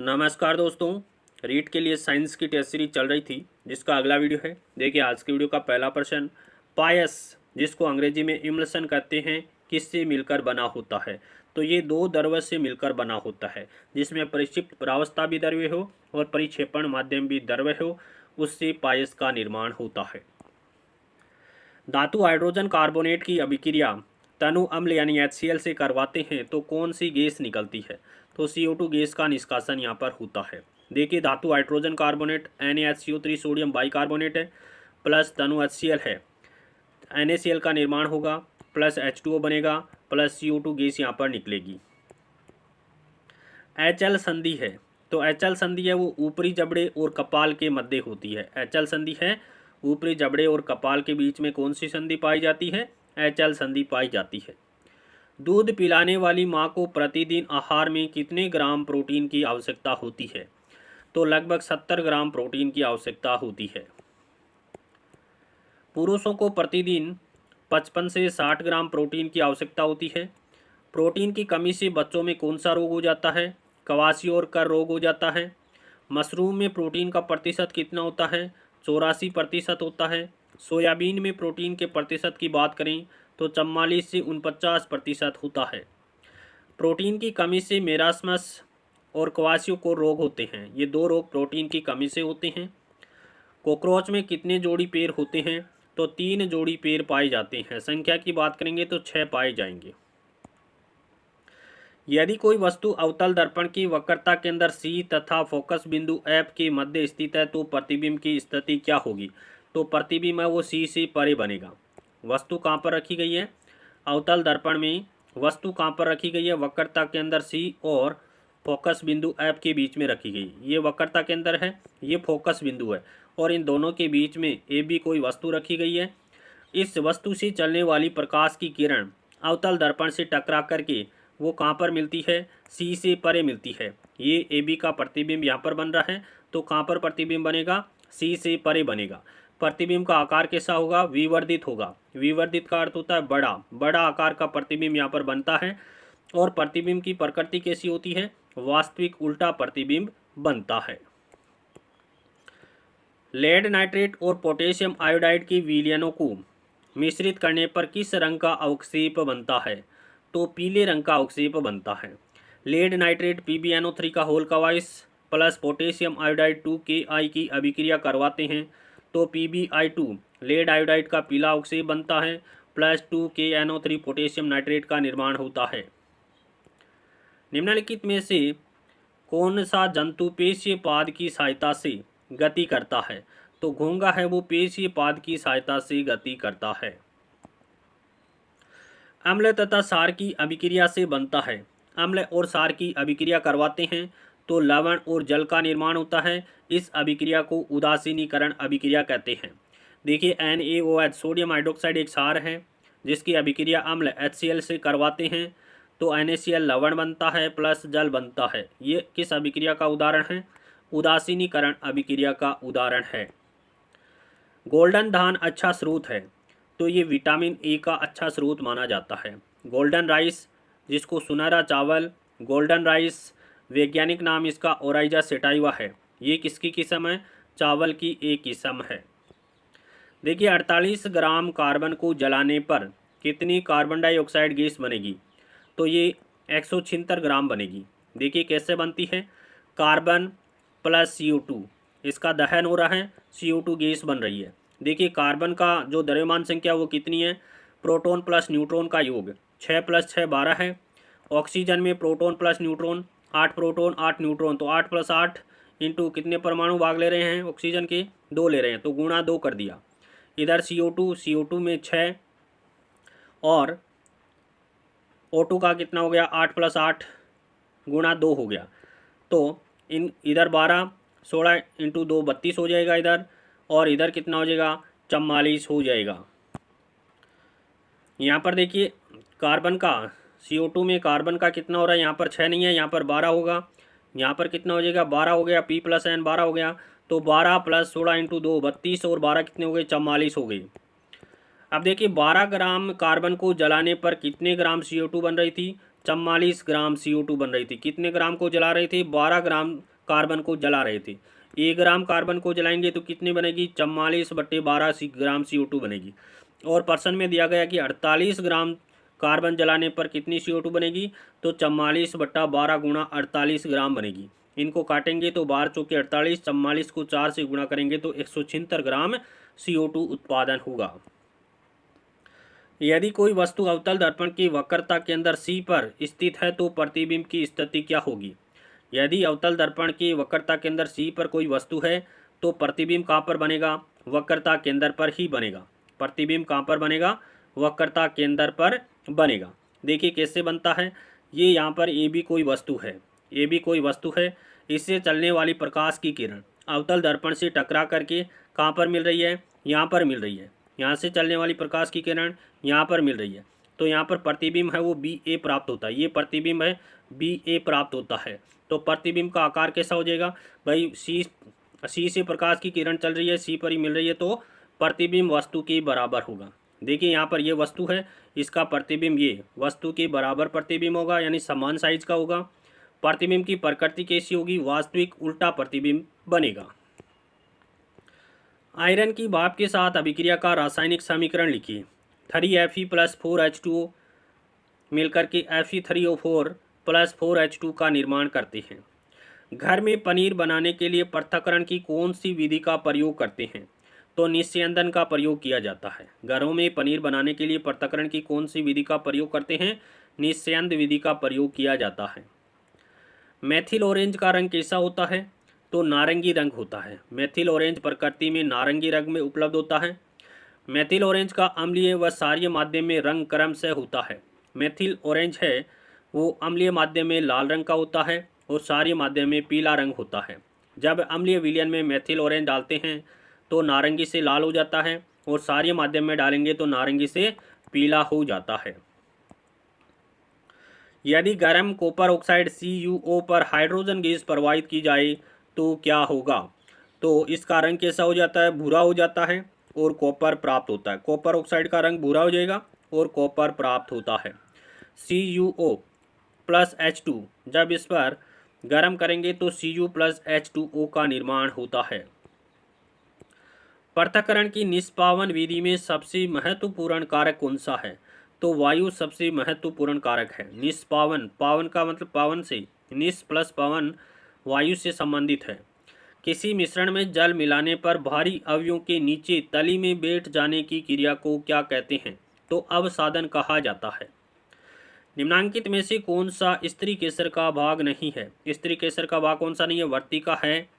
नमस्कार दोस्तों। रीट के लिए साइंस की टेस्ट सीरीज चल रही थी जिसका अगला वीडियो है। देखिए आज के वीडियो का पहला प्रश्न, पायस जिसको अंग्रेजी में इमल्सन कहते हैं किससे मिलकर बना होता है। तो ये दो द्रव्य से मिलकर बना होता है जिसमें परिक्षिप्त प्रावस्था भी द्रव्य हो और परिक्षेपण माध्यम भी द्रव्य हो, उससे पायस का निर्माण होता है। धातु हाइड्रोजन कार्बोनेट की अभिक्रिया तनु अम्ल यानी HCl से करवाते हैं तो कौन सी गैस निकलती है। तो CO2 गैस का निष्कासन यहाँ पर होता है। देखिए धातु hydrogen carbonate NaHCO3 sodium bicarbonate है प्लस तनु HCl है, NaCl का निर्माण होगा प्लस H2O बनेगा प्लस CO2 गैस यहाँ पर निकलेगी। HL संधि है तो HL संधि है वो ऊपरी जबड़े और कपाल के मध्य होती है। HL संधि है ऊपरी जबड़े और कपाल के बीच में कौन सी संधि पाई जाती है, HL संधि पाई जाती है। दूध पिलाने वाली माँ को प्रतिदिन आहार में कितने ग्राम प्रोटीन की आवश्यकता होती है। तो लगभग 70 ग्राम प्रोटीन की आवश्यकता होती है। पुरुषों को प्रतिदिन 55 से 60 ग्राम प्रोटीन की आवश्यकता होती है। प्रोटीन की कमी से बच्चों में कौन सा रोग हो जाता है, कवासी कर रोग हो जाता है। मशरूम में प्रोटीन का प्रतिशत कितना होता है, 84% होता है। सोयाबीन में प्रोटीन के प्रतिशत की बात करें तो 44 से 49% होता है। प्रोटीन की कमी से मेरास्मस और कवासियों को रोग होते हैं, ये दो रोग प्रोटीन की कमी से होते हैं। कॉकरोच में कितने जोड़ी पैर होते हैं, तो 3 जोड़ी पैर पाए जाते हैं। संख्या की बात करेंगे तो 6 पाए जाएंगे। यदि कोई वस्तु अवतल दर्पण की वक्रता के अंदर C तथा फोकस बिंदु F के मध्य स्थित है तो प्रतिबिंब की स्थिति क्या होगी। तो प्रतिबिंब है वो C से परे बनेगा। वस्तु कहाँ पर रखी गई है, अवतल दर्पण में वस्तु कहाँ पर रखी गई है, वक्रता के अंदर C और फोकस बिंदु F के बीच में रखी गई। ये वक्रता के अंदर है, ये फोकस बिंदु है और इन दोनों के बीच में AB कोई वस्तु रखी गई है। इस वस्तु से चलने वाली प्रकाश की किरण अवतल दर्पण से टकरा करके वो कहाँ पर मिलती है, C से परे मिलती है। ये AB का प्रतिबिंब यहाँ पर बन रहा है तो कहाँ पर प्रतिबिंब बनेगा, C से परे बनेगा। प्रतिबिंब का आकार कैसा होगा, विवर्धित होगा। विवर्धित का अर्थ होता है बड़ा, बड़ा आकार का प्रतिबिंब यहाँ पर बनता है। और प्रतिबिंब की प्रकृति कैसी होती है, वास्तविक उल्टा प्रतिबिंब बनता है। लेड नाइट्रेट और पोटेशियम आयोडाइड की विलयनों को मिश्रित करने पर किस रंग का अवक्षेप बनता है। तो पीले रंग का अवक्षेप बनता है। लेड नाइट्रेट PbNO3 का होल का vice plus potassium iodide 2Ki की अभिक्रिया करवाते हैं तो PbI2 लेड आयोडाइड का पीला अवक्षेप बनता है प्लस 2KNO3 पोटेशियम नाइट्रेट का निर्माण होता है। निम्नलिखित में से कौन सा जंतु पेशीय पाद की सहायता से गति करता है। तो घोंघा है वो पेशीय पाद की सहायता से गति करता है। अम्ल तथा क्षार की अभिक्रिया से बनता है। अम्ल और क्षार की अभिक्रिया करवाते हैं तो लवण और जल का निर्माण होता है। इस अभिक्रिया को उदासीनीकरण अभिक्रिया कहते हैं। देखिए NaOH सोडियम हाइड्रोक्साइड एक क्षार है जिसकी अभिक्रिया अम्ल HCl से करवाते हैं तो NaCl लवण बनता है प्लस जल बनता है। ये किस अभिक्रिया का उदाहरण है, उदासीनीकरण अभिक्रिया का उदाहरण है। गोल्डन धान अच्छा स्रोत है तो ये विटामिन ए का अच्छा स्रोत माना जाता है। गोल्डन राइस जिसको सुनहरा चावल, गोल्डन राइस वैज्ञानिक नाम इसका ओराइजा सेटाइवा है। ये किसकी किस्म है, चावल की एक किस्म है। देखिए 48 ग्राम कार्बन को जलाने पर कितनी कार्बन डाइऑक्साइड गैस बनेगी। तो ये 176 ग्राम बनेगी। देखिए कैसे बनती है, कार्बन प्लस CO2 इसका दहन हो रहा है, CO2 गैस बन रही है। देखिए कार्बन का जो द्रव्यमान संख्या वो कितनी है, प्रोटॉन प्लस न्यूट्रॉन का योग 6 + 6 12 है। ऑक्सीजन में proton plus neutron 8 proton 8 neutron तो 8 + 8 इंटू कितने परमाणु भाग ले रहे हैं ऑक्सीजन के, 2 ले रहे हैं तो गुणा 2 कर दिया। इधर CO2 में 6 और O2 का कितना हो गया 8 + 8 गुणा 2 हो गया। तो इन इधर 12 16 इंटू 2 32 हो जाएगा इधर, और इधर कितना हो जाएगा 44 हो जाएगा। यहाँ पर देखिए कार्बन का CO2 में कार्बन का कितना हो रहा है, यहाँ पर 6 नहीं है, यहाँ पर 12 होगा। यहाँ पर कितना हो जाएगा 12 हो गया, P + N 12 हो गया तो 12 + 16 इंटू 2 32 और 12 कितने हो गए 44 हो गई। अब देखिए 12 ग्राम कार्बन को जलाने पर कितने ग्राम CO2 बन रही थी, 44 ग्राम CO2 बन रही थी। कितने ग्राम को जला रही थी, 12 ग्राम कार्बन को जला रहे थे। 1 ग्राम कार्बन को जलाएंगे तो कितनी बनेगी, 44/12 ग्राम CO2 बनेगी। और प्रश्न में दिया गया कि 48 ग्राम कार्बन जलाने पर कितनी CO2 बनेगी, तो 44/12 गुणा 48 ग्राम बनेगी। इनको काटेंगे तो 12 चौके 48, 44 को 4 से गुणा करेंगे तो 176 ग्राम CO2 उत्पादन होगा। यदि कोई वस्तु अवतल दर्पण की वक्रता के अंदर C पर स्थित है तो प्रतिबिंब की स्थिति क्या होगी। यदि अवतल दर्पण की वक्रता के अंदर C पर कोई वस्तु है तो प्रतिबिंब कहाँ पर बनेगा, वक्रता केंद्र पर ही बनेगा। प्रतिबिंब कहाँ पर बनेगा, वक्रता केंद्र पर बनेगा। देखिए कैसे बनता है, ये यहाँ पर ए बी कोई वस्तु है, ए बी कोई वस्तु है, इससे चलने वाली प्रकाश की किरण अवतल दर्पण से टकरा करके कहाँ पर मिल रही है, यहाँ पर मिल रही है। यहाँ से चलने वाली प्रकाश की किरण यहाँ पर मिल रही है, तो यहाँ पर प्रतिबिंब है वो बी ए प्राप्त होता है। ये प्रतिबिंब है बी ए प्राप्त होता है। तो प्रतिबिंब का आकार कैसा हो जाएगा भाई, सी से प्रकाश की किरण चल रही है, सी पर ही मिल रही है, तो प्रतिबिंब वस्तु के बराबर होगा। देखिए यहाँ पर ये वस्तु है, इसका प्रतिबिंब ये वस्तु के बराबर प्रतिबिंब होगा, यानी समान साइज का होगा। प्रतिबिंब की प्रकृति कैसी होगी, वास्तविक उल्टा प्रतिबिंब बनेगा। आयरन की भाप के साथ अभिक्रिया का रासायनिक समीकरण लिखिए। 3Fe + 4H2O मिलकर के Fe3O4 + 4H2 का निर्माण करते हैं। घर में पनीर बनाने के लिए पृथक्करण की कौन सी विधि का प्रयोग करते हैं, तो निस्यंदन का प्रयोग किया जाता है। घरों में पनीर बनाने के लिए पृथक्करण की कौन सी विधि का प्रयोग करते हैं, निस्यंद विधि का प्रयोग किया जाता है। मेथिल ऑरेंज का रंग कैसा होता है, तो नारंगी रंग होता है। मेथिल ऑरेंज प्रकृति में नारंगी रंग में उपलब्ध होता है। मेथिल ऑरेंज का अम्लीय व क्षारीय माध्यम में रंग क्रम से होता है। मेथिल ऑरेंज है वो अम्लीय माध्यम में लाल रंग का होता है और क्षारीय माध्यम में पीला रंग होता है। जब अम्लीय विलयन में मेथिल ऑरेंज डालते हैं तो नारंगी से लाल हो जाता है और क्षारीय माध्यम में डालेंगे तो नारंगी से पीला हो जाता है। यदि गर्म कॉपर ऑक्साइड CuO पर हाइड्रोजन गैस प्रवाहित की जाए तो क्या होगा, तो इसका रंग कैसा हो जाता है, भूरा हो जाता है और कॉपर प्राप्त होता है। कॉपर ऑक्साइड का रंग भूरा हो जाएगा और कॉपर प्राप्त होता है। CuO + H2 जब इस पर गर्म करेंगे तो Cu + H2O का निर्माण होता है। पृथक्करण की निष्पावन विधि में सबसे महत्वपूर्ण कारक कौन सा है, तो वायु सबसे महत्वपूर्ण कारक है। निष्पावन, पावन का मतलब पावन से, निस प्लस पावन वायु से संबंधित है। किसी मिश्रण में जल मिलाने पर भारी अवयवों के नीचे तली में बैठ जाने की क्रिया को क्या कहते हैं, तो अवसादन कहा जाता है। निम्नांकित में से कौन सा स्त्री केसर का भाग नहीं है, स्त्री केसर का भाग कौन सा नहीं है, वर्तिका है,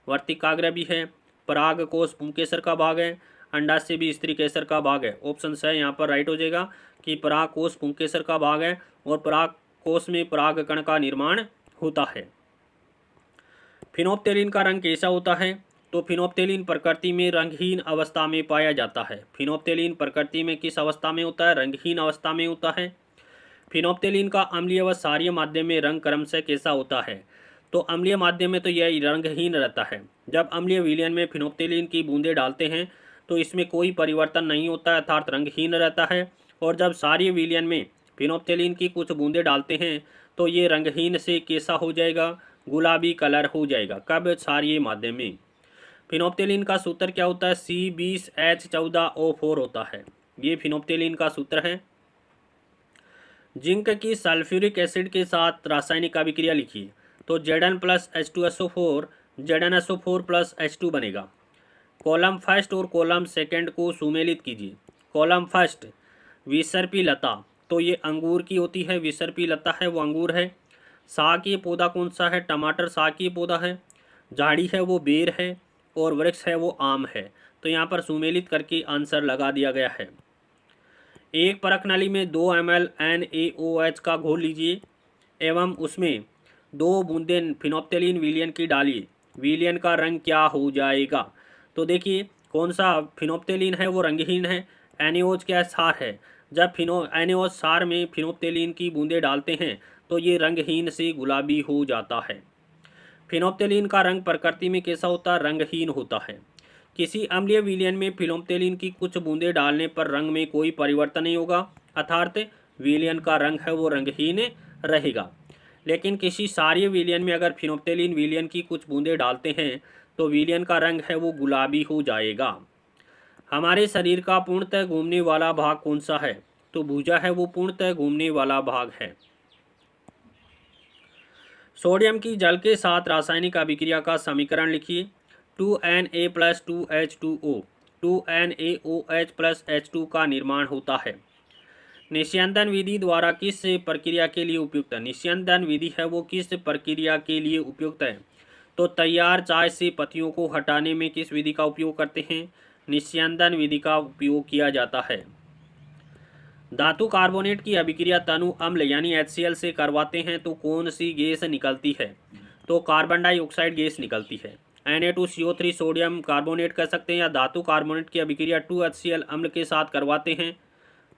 वर्तिकाग्र भी है, परागकोश पुंकेसर का भाग है, अंडाशय भी स्त्री केसर का भाग है। ऑप्शन है यहाँ पर राइट हो जाएगा कि परागकोश पुंकेसर का भाग है और परागकोश में परागकण का निर्माण होता है। फिनोप्टेलिन का रंग कैसा होता है, तो फिनोप्टेलिन प्रकृति में रंगहीन अवस्था में पाया जाता है। फिनोप्टेलिन प्रकृति में किस अवस्था में होता है, रंगहीन अवस्था में होता है। फिनोप्टेलिन का अम्लीय व क्षारीय माध्यम में रंग क्रमशः कैसा होता है, तो अम्लीय माध्यम में तो यह रंगहीन रहता है। जब अम्लीय विलयन में फिनोप्टेलिन की बूंदें डालते हैं तो इसमें कोई परिवर्तन नहीं होता है, अर्थात रंगहीन रहता है। और जब क्षारीय विलयन में फिनोप्टेलिन की कुछ बूंदें डालते हैं तो ये रंगहीन से कैसा हो जाएगा, गुलाबी कलर हो जाएगा। कब, क्षारीय माध्यम में। फिनोप्टेलिन का सूत्र क्या होता है, C20H14O4 होता है। ये फिनोप्टेलिन का सूत्र है। जिंक की सल्फ्यूरिक एसिड के साथ रासायनिक अभिक्रिया लिखिए, तो Zn + H2SO4 ZnSO4 + H2 बनेगा। कॉलम फर्स्ट और कॉलम सेकंड को सुमेलित कीजिए। कॉलम फर्स्ट विसर्पी लता, तो ये अंगूर की होती है, विसर्पी लता है वो अंगूर है। शाकीय पौधा कौन सा है, टमाटर शाकीय पौधा है। झाड़ी है वो बेर है और वृक्ष है वो आम है। तो यहाँ पर सुमेलित करके आंसर लगा दिया गया है। एक परख नली में 2 ml NaOH का घोल लीजिए एवं उसमें 2 बूंदें फिनोप्टेलिन विलयन की डालिए। विलयन का रंग क्या हो जाएगा, तो देखिए कौन सा फिनोप्टेलिन है वो रंगहीन है, NaOH क्या क्षार है। जब NaOH क्षार में फिनोप्टेलिन की बूंदें डालते हैं तो ये रंगहीन से गुलाबी हो जाता है। फिनोप्टेलिन का रंग प्रकृति में कैसा होता है, रंगहीन होता है। किसी अम्लीय विलयन में फिनोप्टेलिन की कुछ बूंदें डालने पर रंग में कोई परिवर्तन नहीं होगा, अर्थात विलयन का रंग है वो रंगहीन रहेगा। लेकिन किसी क्षारीय विलयन में अगर फिनोप्थेलिन विलयन की कुछ बूंदें डालते हैं तो विलयन का रंग है वो गुलाबी हो जाएगा। हमारे शरीर का पूर्णतः घूमने वाला भाग कौन सा है? तो भुजा है वो पूर्णतः घूमने वाला भाग है। सोडियम की जल के साथ रासायनिक अभिक्रिया का समीकरण लिखिए। 2Na plus 2H2O 2NaOH plus H2 का निर्माण होता है। निस्यंदन विधि द्वारा किस प्रक्रिया के लिए उपयुक्त है? निस्यंदन विधि है वो किस प्रक्रिया के लिए उपयुक्त है? तो तैयार चाय से पत्तियों को हटाने में किस विधि का उपयोग करते हैं? निस्यंदन विधि का उपयोग किया जाता है। धातु कार्बोनेट की अभिक्रिया तनु अम्ल यानी HCl से करवाते हैं तो कौन सी गैस निकलती है? तो कार्बन डाइऑक्साइड गैस निकलती है। Na2CO3 सोडियम कार्बोनेट कह सकते हैं, या धातु कार्बोनेट की अभिक्रिया 2HCl अम्ल के साथ करवाते हैं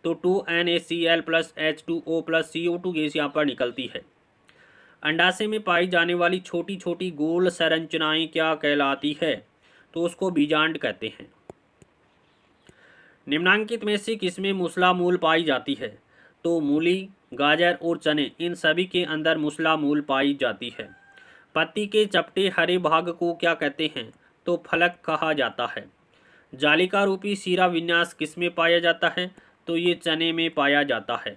तो 2NaCl plus H2O plus CO2 gas यहाँ पर निकलती है। अंडाशय में पाई जाने वाली छोटी छोटी गोल संरचनाएं क्या कहलाती है? तो उसको बीजांड कहते हैं। निम्नांकित में से किसमें मूसला मूल पाई जाती है? तो मूली, गाजर और चने, इन सभी के अंदर मूसला मूल पाई जाती है। पत्ती के चपटे हरे भाग को क्या कहते हैं? तो फलक कहा जाता है। जालिका रूपी शीरा विन्यास किसमें पाया जाता है? तो ये चने में पाया जाता है।